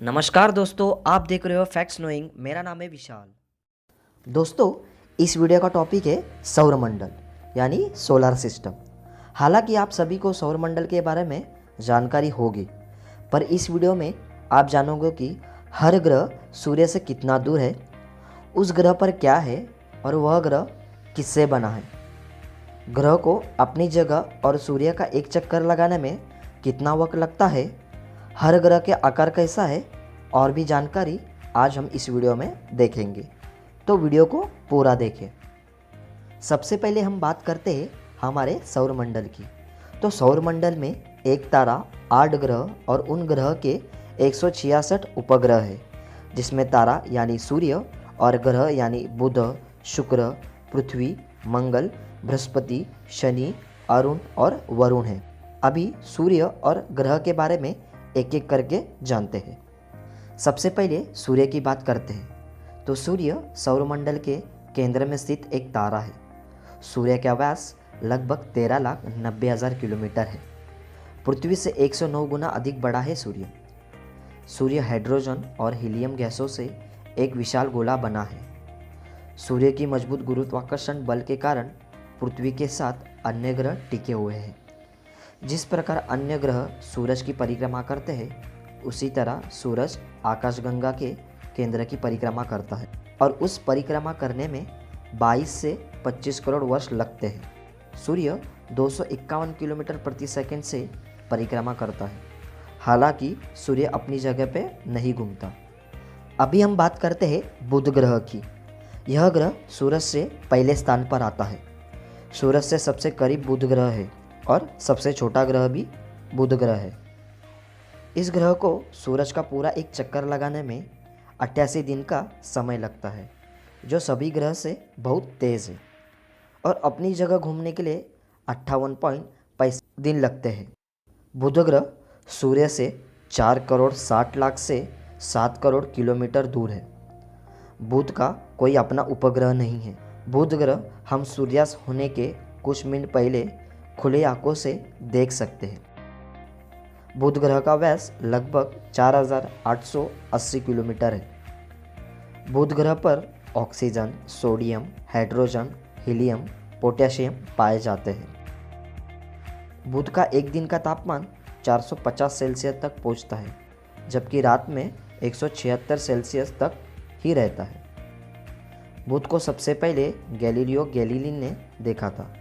नमस्कार दोस्तों, आप देख रहे हो फैक्ट्स नोइंग। मेरा नाम है विशाल। दोस्तों, इस वीडियो का टॉपिक है सौरमंडल यानी सोलर सिस्टम। हालांकि आप सभी को सौरमंडल के बारे में जानकारी होगी, पर इस वीडियो में आप जानोगे कि हर ग्रह सूर्य से कितना दूर है, उस ग्रह पर क्या है और वह ग्रह किससे बना है, ग्रह को अपनी जगह और सूर्य का एक चक्कर लगाने में कितना वक्त लगता है, हर ग्रह के आकार कैसा है और भी जानकारी आज हम इस वीडियो में देखेंगे। तो वीडियो को पूरा देखें। सबसे पहले हम बात करते हैं हमारे सौरमंडल की। तो सौरमंडल में एक तारा, 8 ग्रह और उन ग्रह के 166 उपग्रह है, जिसमें तारा यानी सूर्य और ग्रह यानी बुध, शुक्र, पृथ्वी, मंगल, बृहस्पति, शनि, अरुण और वरुण है। अभी सूर्य और ग्रह के बारे में एक एक करके जानते हैं। सबसे पहले सूर्य की बात करते हैं। तो सूर्य सौरमंडल के केंद्र में स्थित एक तारा है। सूर्य का व्यास लगभग 13,90,000 किलोमीटर है। पृथ्वी से 109 गुना अधिक बड़ा है सूर्य। सूर्य हाइड्रोजन और हीलियम गैसों से एक विशाल गोला बना है। सूर्य की मजबूत गुरुत्वाकर्षण बल के कारण पृथ्वी के साथ अन्य ग्रह टिके हुए हैं। जिस प्रकार अन्य ग्रह सूरज की परिक्रमा करते हैं, उसी तरह सूरज आकाशगंगा के केंद्र की परिक्रमा करता है और उस परिक्रमा करने में 22 से 25 करोड़ वर्ष लगते हैं। सूर्य 251 किलोमीटर प्रति सेकंड से परिक्रमा करता है। हालांकि सूर्य अपनी जगह पे नहीं घूमता। अभी हम बात करते हैं बुध ग्रह की। यह ग्रह सूरज से पहले स्थान पर आता है। सूरज से सबसे करीब बुध ग्रह है और सबसे छोटा ग्रह भी बुध ग्रह है। इस ग्रह को सूरज का पूरा एक चक्कर लगाने में 88 दिन का समय लगता है, जो सभी ग्रह से बहुत तेज़ है, और अपनी जगह घूमने के लिए 58.5 दिन लगते हैं। बुध ग्रह सूर्य से 4 करोड़ 60 लाख से 7 करोड़ किलोमीटर दूर है। बुध का कोई अपना उपग्रह नहीं है। बुध ग्रह हम सूर्यास्त होने के कुछ मिनट पहले खुले आंखों से देख सकते हैं। बुध ग्रह का व्यास लगभग 4,880 किलोमीटर है। बुध ग्रह पर oxygen, sodium, hydrogen, helium, potassium पाए जाते हैं। बुध का एक दिन का तापमान 450 सेल्सियस तक पहुंचता है, जबकि रात में 176 सेल्सियस तक ही रहता है। बुध को सबसे पहले गैलीलियो गैलीली ने देखा था।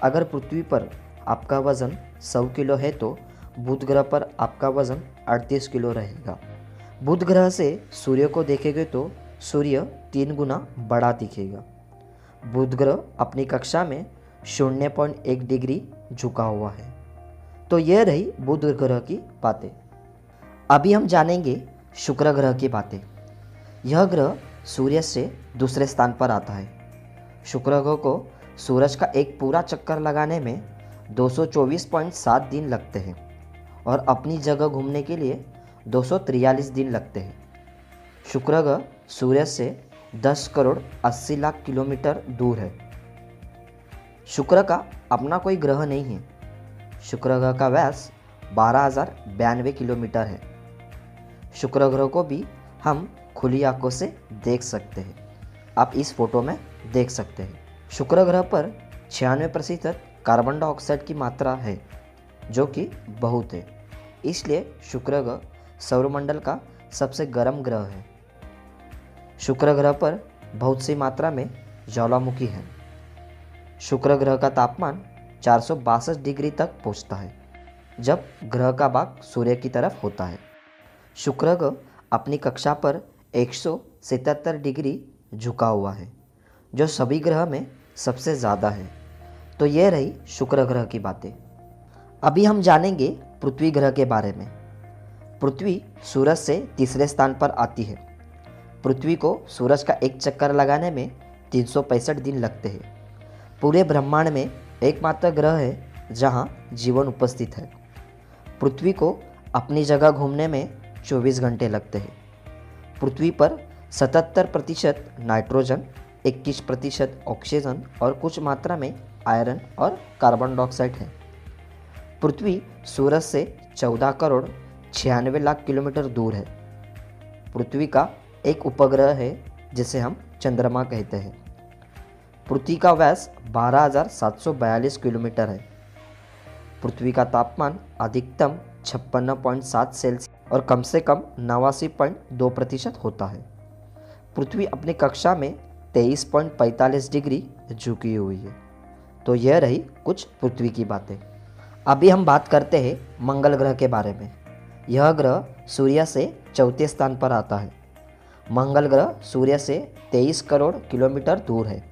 अगर पृथ्वी पर आपका वज़न 100 किलो है तो बुध ग्रह पर आपका वज़न 38 किलो रहेगा। बुध ग्रह से सूर्य को देखेंगे तो सूर्य 3 गुना बड़ा दिखेगा। बुध ग्रह अपनी कक्षा में 0.1 डिग्री झुका हुआ है। तो यह रही बुध ग्रह की बातें। अभी हम जानेंगे शुक्र ग्रह की बातें। यह ग्रह सूर्य से दूसरे स्थान पर आता है। शुक्र ग्रह को सूरज का एक पूरा चक्कर लगाने में 224.7 दिन लगते हैं और अपनी जगह घूमने के लिए 243 दिन लगते हैं। शुक्र ग्रह सूर्य से 10 करोड़ 80 लाख किलोमीटर दूर है। शुक्र का अपना कोई ग्रह नहीं है। शुक्र ग्रह का व्यास 12,092 किलोमीटर है। शुक्र ग्रह को भी हम खुली आंखों से देख सकते हैं। आप इस फोटो में देख सकते हैं। शुक्र ग्रह पर 96% कार्बन डाइऑक्साइड की मात्रा है, जो कि बहुत है। इसलिए शुक्र ग्रह सौरमंडल का सबसे गर्म ग्रह है। शुक्र ग्रह पर बहुत सी मात्रा में ज्वालामुखी है। शुक्र ग्रह का तापमान 462 डिग्री तक पहुंचता है, जब ग्रह का भाग सूर्य की तरफ होता है। शुक्र ग्रह अपनी कक्षा पर 177 डिग्री झुका हुआ है, जो सभी ग्रह में सबसे ज़्यादा है। तो यह रही शुक्र ग्रह की बातें। अभी हम जानेंगे पृथ्वी ग्रह के बारे में। पृथ्वी सूरज से तीसरे स्थान पर आती है। पृथ्वी को सूरज का एक चक्कर लगाने में 365 दिन लगते हैं। पूरे ब्रह्मांड में एकमात्र ग्रह है जहां जीवन उपस्थित है। पृथ्वी को अपनी जगह घूमने में 24 घंटे लगते हैं। पृथ्वी पर 77% नाइट्रोजन, 21% ऑक्सीजन और कुछ मात्रा में आयरन और कार्बन डाइऑक्साइड है। पृथ्वी सूरज से 14 करोड़ 96 लाख किलोमीटर दूर है। पृथ्वी का एक उपग्रह है जिसे हम चंद्रमा कहते हैं। पृथ्वी का व्यास 12,742 किलोमीटर है। पृथ्वी का तापमान अधिकतम 56.7 सेल्सियस और कम से कम 89.2% होता है। पृथ्वी अपनी कक्षा में 23.45 डिग्री झुकी हुई है। तो यह रही कुछ पृथ्वी की बातें। अभी हम बात करते हैं मंगल ग्रह के बारे में। यह ग्रह सूर्य से चौथे स्थान पर आता है। मंगल ग्रह सूर्य से 23 करोड़ किलोमीटर दूर है।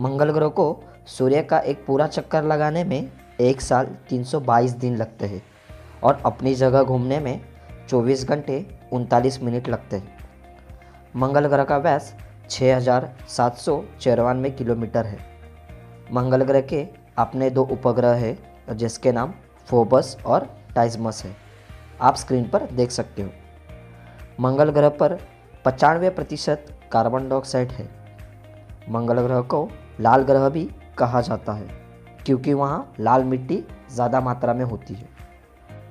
मंगल ग्रह को सूर्य का एक पूरा चक्कर लगाने में 1 साल 322 दिन लगते हैं और अपनी जगह घूमने में 24 घंटे 39 मिनट लगते हैं। मंगल ग्रह का व्यास 6,794 किलोमीटर है। मंगल ग्रह के अपने 2 उपग्रह हैं जिसके नाम फोबस और टाइजमस है। आप स्क्रीन पर देख सकते हो। मंगल ग्रह पर 95% कार्बन डाइऑक्साइड है। मंगल ग्रह को लाल ग्रह भी कहा जाता है क्योंकि वहाँ लाल मिट्टी ज़्यादा मात्रा में होती है।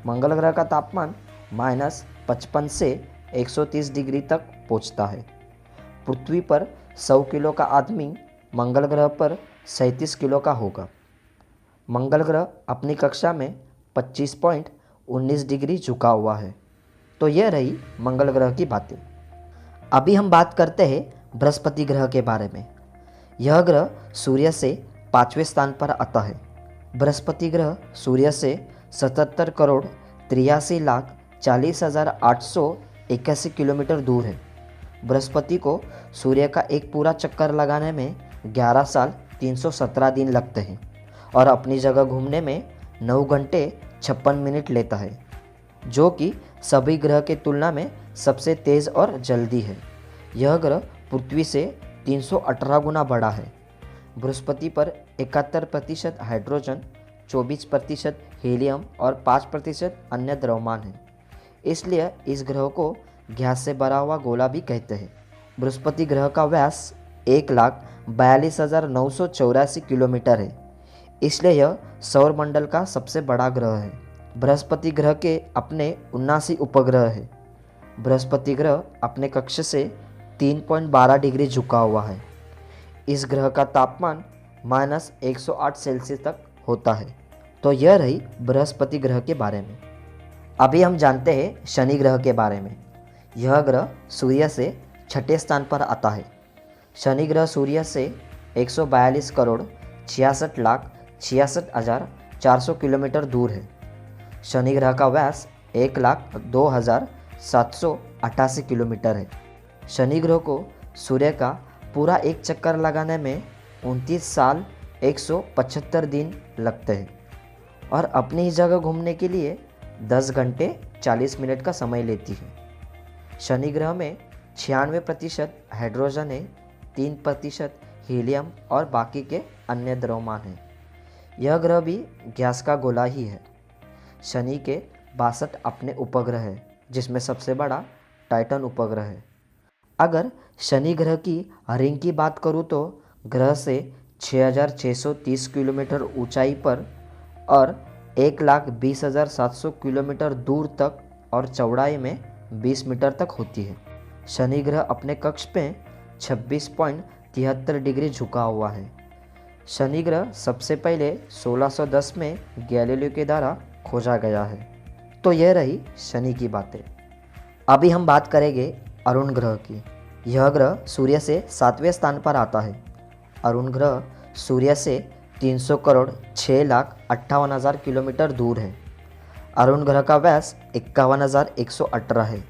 मंगल ग्रह का तापमान -55 से 130 डिग्री तक पहुँचता है। पृथ्वी पर 100 किलो का आदमी मंगल ग्रह पर 37 किलो का होगा। मंगल ग्रह अपनी कक्षा में 25.19 डिग्री झुका हुआ है। तो यह रही मंगल ग्रह की बातें। अभी हम बात करते हैं बृहस्पति ग्रह के बारे में। यह ग्रह सूर्य से 5वें स्थान पर आता है। बृहस्पति ग्रह सूर्य से 77 करोड़ 83 लाख 40,881 किलोमीटर दूर है। बृहस्पति को सूर्य का एक पूरा चक्कर लगाने में 11 साल 317 दिन लगते हैं और अपनी जगह घूमने में 9 घंटे 56 मिनट लेता है, जो कि सभी ग्रह के तुलना में सबसे तेज़ और जल्दी है। यह ग्रह पृथ्वी से 318 गुना बड़ा है। बृहस्पति पर 71% हाइड्रोजन, 24% हीलियम और 5% अन्य द्रव्यमान है। इसलिए इस ग्रह को गैस से भरा हुआ गोला भी कहते हैं। बृहस्पति ग्रह का व्यास 1,42,984 किलोमीटर है। इसलिए यह सौरमंडल का सबसे बड़ा ग्रह है। बृहस्पति ग्रह के अपने 79 उपग्रह हैं। बृहस्पति ग्रह अपने कक्ष से 3.12 डिग्री झुका हुआ है। इस ग्रह का तापमान -108 सेल्सियस तक होता है। तो यह रही बृहस्पति ग्रह के बारे में। अभी हम जानते हैं शनि ग्रह के बारे में। यह ग्रह सूर्य से 6ठे स्थान पर आता है। शनि ग्रह सूर्य से 142 करोड़ 66 लाख 66,400 किलोमीटर दूर है। शनि ग्रह का व्यास 1,02,788 किलोमीटर है। शनि ग्रह को सूर्य का पूरा एक चक्कर लगाने में 29 साल 175 दिन लगते हैं और अपनी ही जगह घूमने के लिए 10 घंटे 40 मिनट का समय लेती है। शनि ग्रह में 96% हाइड्रोजन है, 3% हीलियम और बाकी के अन्य द्रव्यमान हैं। यह ग्रह भी गैस का गोला ही है। शनि के 62 अपने उपग्रह हैं, जिसमें सबसे बड़ा टाइटन उपग्रह है। अगर शनि ग्रह की रिंग की बात करूँ तो ग्रह से 6,630 किलोमीटर ऊंचाई पर और 1,20,700 किलोमीटर दूर तक और चौड़ाई में 20 मीटर तक होती है। शनि ग्रह अपने कक्ष पे 26.73 डिग्री झुका हुआ है। शनि ग्रह सबसे पहले 1610 में गैलीलियो के द्वारा खोजा गया है। तो यह रही शनि की बातें। अभी हम बात करेंगे अरुण ग्रह की। यह ग्रह सूर्य से 7वें स्थान पर आता है। अरुण ग्रह सूर्य से 300 करोड़ 6,58,000 किलोमीटर दूर है। अरुण ग्रह का व्यास 51,118 है।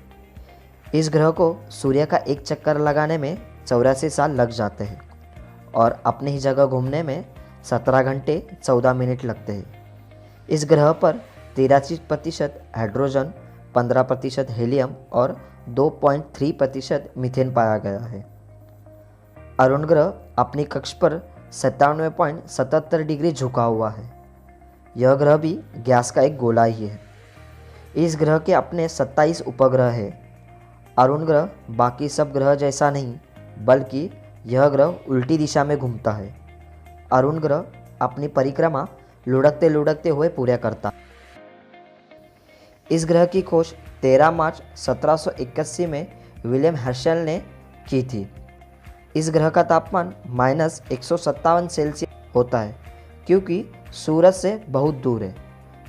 इस ग्रह को सूर्य का एक चक्कर लगाने में 84 साल लग जाते हैं और अपनी ही जगह घूमने में 17 घंटे 14 मिनट लगते हैं। इस ग्रह पर 83% हाइड्रोजन, 15% हीलियम और 2.3% मीथेन पाया गया है। अरुण ग्रह अपनी कक्ष पर 97.77 डिग्री झुका हुआ है। यह ग्रह भी गैस का एक गोला ही है। इस ग्रह के अपने 27 उपग्रह हैं। अरुण ग्रह बाकी सब ग्रह जैसा नहीं, बल्कि यह ग्रह उल्टी दिशा में घूमता है। अरुण ग्रह अपनी परिक्रमा लुढ़कते लुढ़कते हुए पूरा करता। इस ग्रह की खोज 13 मार्च 1781 में विलियम हर्शल ने की थी। इस ग्रह का तापमान -157 होता है क्योंकि सूरज से बहुत दूर है।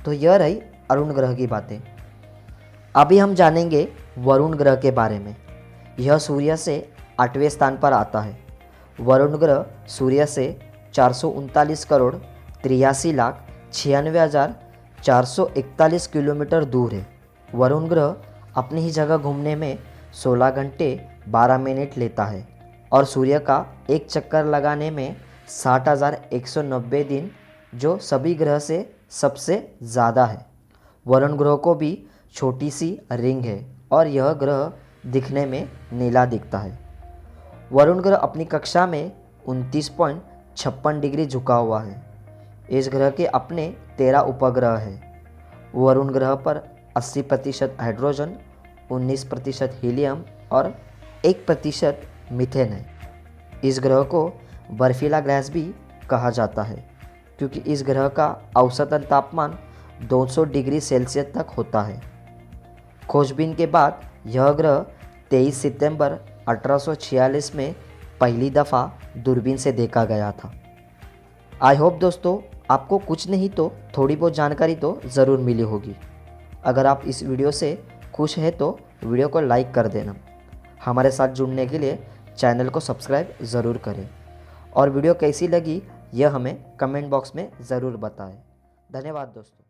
तो यह रही अरुण ग्रह की बातें। अभी हम जानेंगे वरुण ग्रह के बारे में। यह सूर्य से 8वें स्थान पर आता है। वरुण ग्रह सूर्य से 439 करोड़ 83,96,441 किलोमीटर दूर है। वरुण ग्रह अपनी ही जगह घूमने में 16 घंटे 12 मिनट लेता है और सूर्य का एक चक्कर लगाने में 60,190 दिन, जो सभी ग्रह से सबसे ज़्यादा है। वरुण ग्रह को भी छोटी सी रिंग है और यह ग्रह दिखने में नीला दिखता है। वरुण ग्रह अपनी कक्षा में 29.56 डिग्री झुका हुआ है। इस ग्रह के अपने 13 उपग्रह हैं। वरुण ग्रह पर 80% हाइड्रोजन, 19% हीलियम और 1% मीथेन है। इस ग्रह को बर्फीला ग्रह भी कहा जाता है क्योंकि इस ग्रह का औसतन तापमान 200 डिग्री सेल्सियस तक होता है। खोजबीन के बाद यह ग्रह 23 सितंबर 1846 में पहली दफ़ा दूरबीन से देखा गया था। आई होप दोस्तों आपको कुछ नहीं तो थोड़ी बहुत जानकारी तो ज़रूर मिली होगी। अगर आप इस वीडियो से खुश हैं तो वीडियो को लाइक कर देना। हमारे साथ जुड़ने के लिए चैनल को सब्सक्राइब ज़रूर करें और वीडियो कैसी लगी यह हमें कमेंट बॉक्स में ज़रूर बताएं। धन्यवाद दोस्तों।